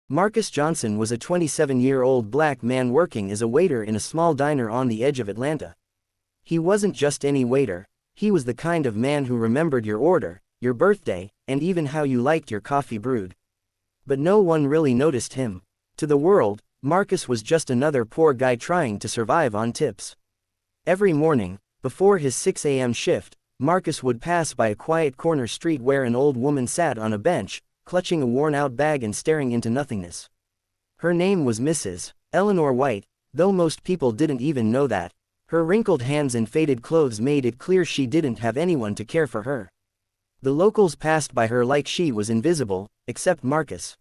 Marcus Johnson was a 27-year-old black man working as a waiter in a small diner on the edge of Atlanta. He wasn't just any waiter, he was the kind of man who remembered your order, your birthday, and even how you liked your coffee brewed. But no one really noticed him. To the world, Marcus was just another poor guy trying to survive on tips. Every morning, before his 6 a.m. shift, Marcus would pass by a quiet corner street where an old woman sat on a bench, clutching a worn-out bag and staring into nothingness. Her name was Mrs. Eleanor White, though most people didn't even know that. Her wrinkled hands and faded clothes made it clear she didn't have anyone to care for her. The locals passed by her like she was invisible, except Marcus.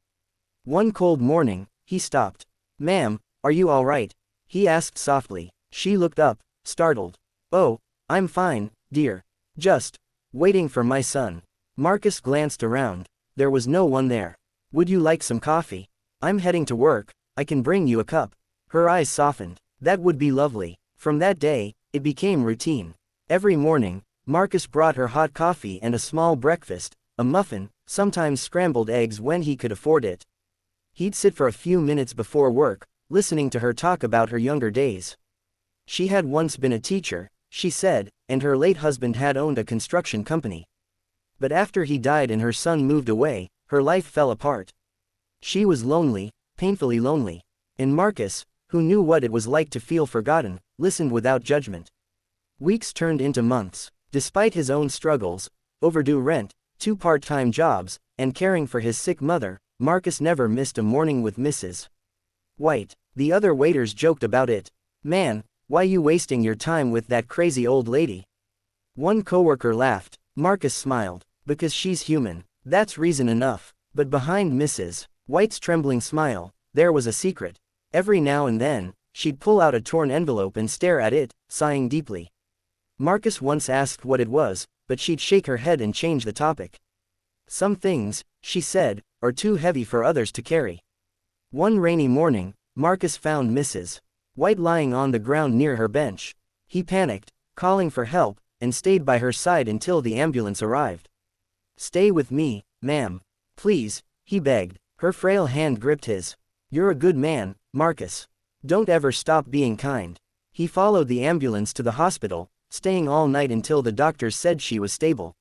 One cold morning, he stopped. "Ma'am, are you all right?" he asked softly. She looked up, startled. "Oh, I'm fine, dear. Just waiting for my son." Marcus glanced around. There was no one there. "Would you like some coffee? I'm heading to work, I can bring you a cup." Her eyes softened. "That would be lovely." From that day, it became routine. Every morning, Marcus brought her hot coffee and a small breakfast, a muffin, sometimes scrambled eggs when he could afford it. He'd sit for a few minutes before work, listening to her talk about her younger days. She had once been a teacher, she said, and her late husband had owned a construction company. But after he died and her son moved away, her life fell apart. She was lonely, painfully lonely. And Marcus, who knew what it was like to feel forgotten, listened without judgment. Weeks turned into months. Despite his own struggles, overdue rent, 2 part-time jobs, and caring for his sick mother, Marcus never missed a morning with Mrs. White. The other waiters joked about it. "Man, why you wasting your time with that crazy old lady?" One coworker laughed. Marcus smiled. "Because she's human. That's reason enough." But behind Mrs. White's trembling smile, there was a secret. Every now and then, she'd pull out a torn envelope and stare at it, sighing deeply. Marcus once asked what it was, but she'd shake her head and change the topic. "Some things," she said, "are too heavy for others to carry." One rainy morning, Marcus found Mrs. White lying on the ground near her bench. He panicked, calling for help, and stayed by her side until the ambulance arrived. "Stay with me, ma'am. Please," he begged. Her frail hand gripped his. "You're a good man, Marcus. Don't ever stop being kind." He followed the ambulance to the hospital, staying all night until the doctors said she was stable.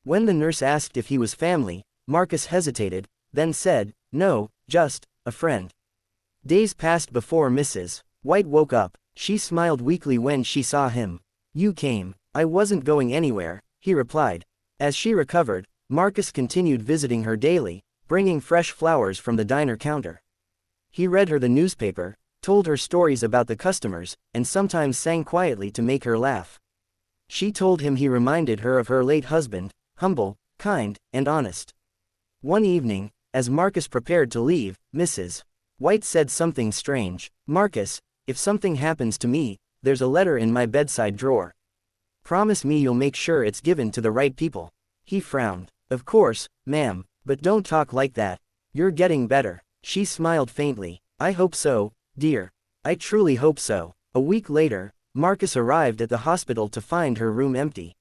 When the nurse asked if he was family, Marcus hesitated, then said, "No, just a friend." Days passed before Mrs. White woke up. She smiled weakly when she saw him. "You came." "I wasn't going anywhere," he replied. As she recovered, Marcus continued visiting her daily, bringing fresh flowers from the diner counter. He read her the newspaper, told her stories about the customers, and sometimes sang quietly to make her laugh. She told him he reminded her of her late husband, humble, kind, and honest. One evening, as Marcus prepared to leave, Mrs. White said something strange. "Marcus, if something happens to me, there's a letter in my bedside drawer. Promise me you'll make sure it's given to the right people." He frowned. "Of course, ma'am, but don't talk like that. You're getting better." She smiled faintly. "I hope so, dear. I truly hope so." A week later, Marcus arrived at the hospital to find her room empty.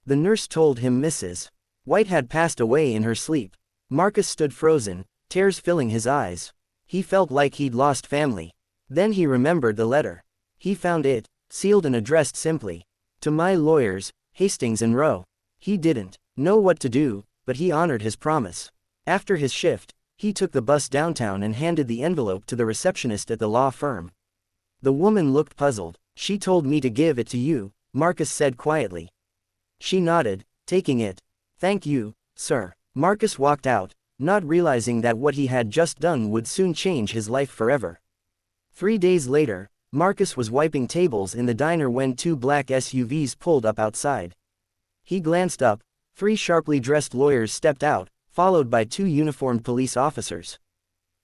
The nurse told him Mrs. White had passed away in her sleep. Marcus stood frozen, tears filling his eyes. He felt like he'd lost family. Then he remembered the letter. He found it, sealed and addressed simply, "To my lawyers, Hastings and Rowe." He didn't know what to do, but he honored his promise. After his shift, he took the bus downtown and handed the envelope to the receptionist at the law firm. The woman looked puzzled. "She told me to give it to you," Marcus said quietly. She nodded, taking it. "Thank you, sir." Marcus walked out, not realizing that what he had just done would soon change his life forever. 3 days later, Marcus was wiping tables in the diner when 2 black SUVs pulled up outside. He glanced up. 3 sharply dressed lawyers stepped out, followed by 2 uniformed police officers.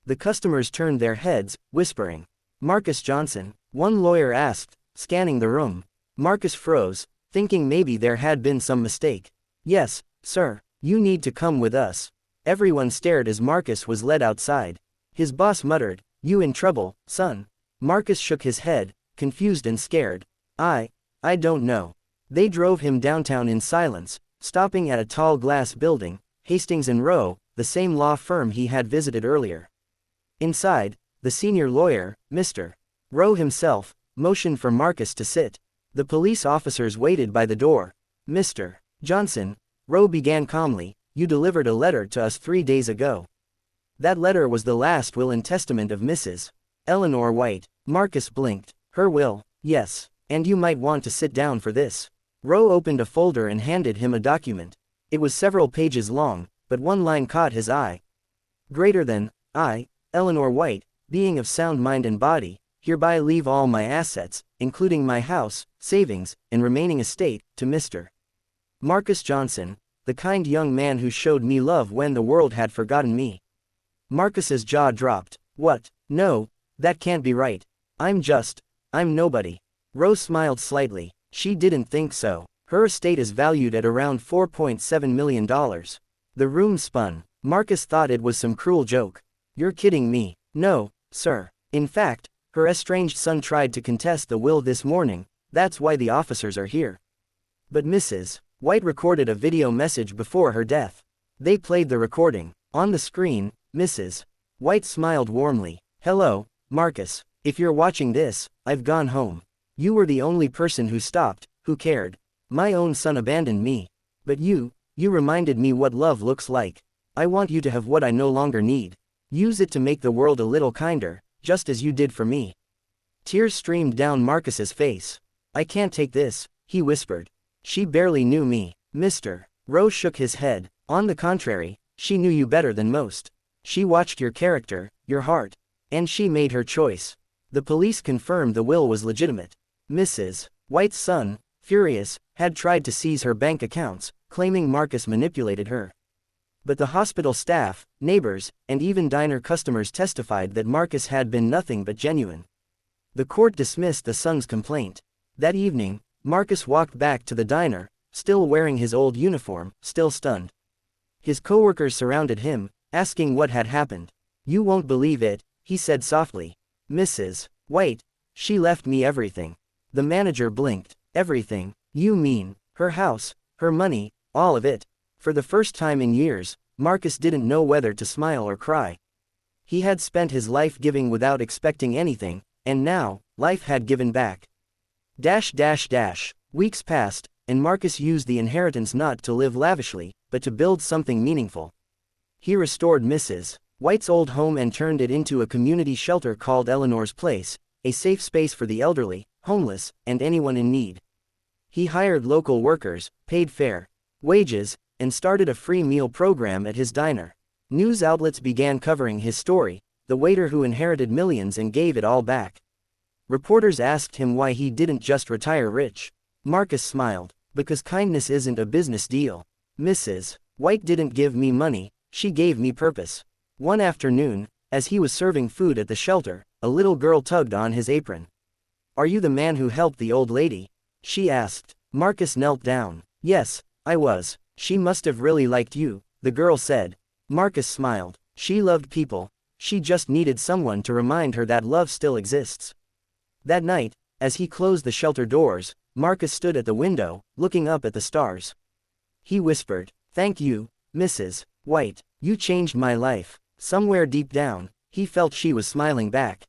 The customers turned their heads, whispering, "Marcus Johnson?" one lawyer asked, scanning the room. Marcus froze, thinking maybe there had been some mistake. "Yes, sir. You need to come with us." Everyone stared as Marcus was led outside. His boss muttered, "You in trouble, son?" Marcus shook his head, confused and scared. I don't know." They drove him downtown in silence, stopping at a tall glass building, Hastings and Rowe, the same law firm he had visited earlier. Inside, the senior lawyer, Mr. Rowe himself, motioned for Marcus to sit. The police officers waited by the door. Mr. Johnson, Rowe began calmly, you delivered a letter to us 3 days ago. That letter was the last will and testament of Mrs. Eleanor White. Marcus blinked. Her will, yes, and you might want to sit down for this. Rowe opened a folder and handed him a document. It was several pages long, but one line caught his eye. Greater than, I, Eleanor White, being of sound mind and body, hereby leave all my assets, including my house, savings, and remaining estate, to Mr. Marcus Johnson, the kind young man who showed me love when the world had forgotten me. Marcus's jaw dropped. What? No, that can't be right. I'm nobody. Rose smiled slightly. She didn't think so. Her estate is valued at around $4.7 million. The room spun. Marcus thought it was some cruel joke. You're kidding me. No, sir. In fact, her estranged son tried to contest the will this morning. That's why the officers are here. But Mrs. White recorded a video message before her death. They played the recording. On the screen, Mrs. White smiled warmly. Hello, Marcus. If you're watching this, I've gone home. You were the only person who stopped, who cared. My own son abandoned me. But you reminded me what love looks like. I want you to have what I no longer need. Use it to make the world a little kinder, just as you did for me. Tears streamed down Marcus's face. I can't take this, he whispered. She barely knew me. Mr. Rowe shook his head. On the contrary, she knew you better than most. She watched your character, your heart. And she made her choice. The police confirmed the will was legitimate. Mrs. White's son, furious, had tried to seize her bank accounts, claiming Marcus manipulated her. But the hospital staff, neighbors, and even diner customers testified that Marcus had been nothing but genuine. The court dismissed the son's complaint. That evening, Marcus walked back to the diner, still wearing his old uniform, still stunned. His coworkers surrounded him, asking what had happened. You won't believe it, he said softly. Mrs. White, she left me everything. The manager blinked. Everything? You mean, her house, her money, all of it? For the first time in years, Marcus didn't know whether to smile or cry. He had spent his life giving without expecting anything, and now, life had given back. Weeks passed, and Marcus used the inheritance not to live lavishly, but to build something meaningful. He restored Mrs. White's old home and turned it into a community shelter called Eleanor's Place, a safe space for the elderly, homeless, and anyone in need. He hired local workers, paid fair wages, and started a free meal program at his diner. News outlets began covering his story, the waiter who inherited millions and gave it all back. Reporters asked him why he didn't just retire rich. Marcus smiled. Because kindness isn't a business deal. Mrs. White didn't give me money, she gave me purpose. One afternoon, as he was serving food at the shelter, a little girl tugged on his apron. Are you the man who helped the old lady? She asked. Marcus knelt down. Yes, I was. She must have really liked you, the girl said. Marcus smiled. She loved people. She just needed someone to remind her that love still exists. That night, as he closed the shelter doors, Marcus stood at the window, looking up at the stars. He whispered, "Thank you, Mrs. White. You changed my life." Somewhere deep down, he felt she was smiling back.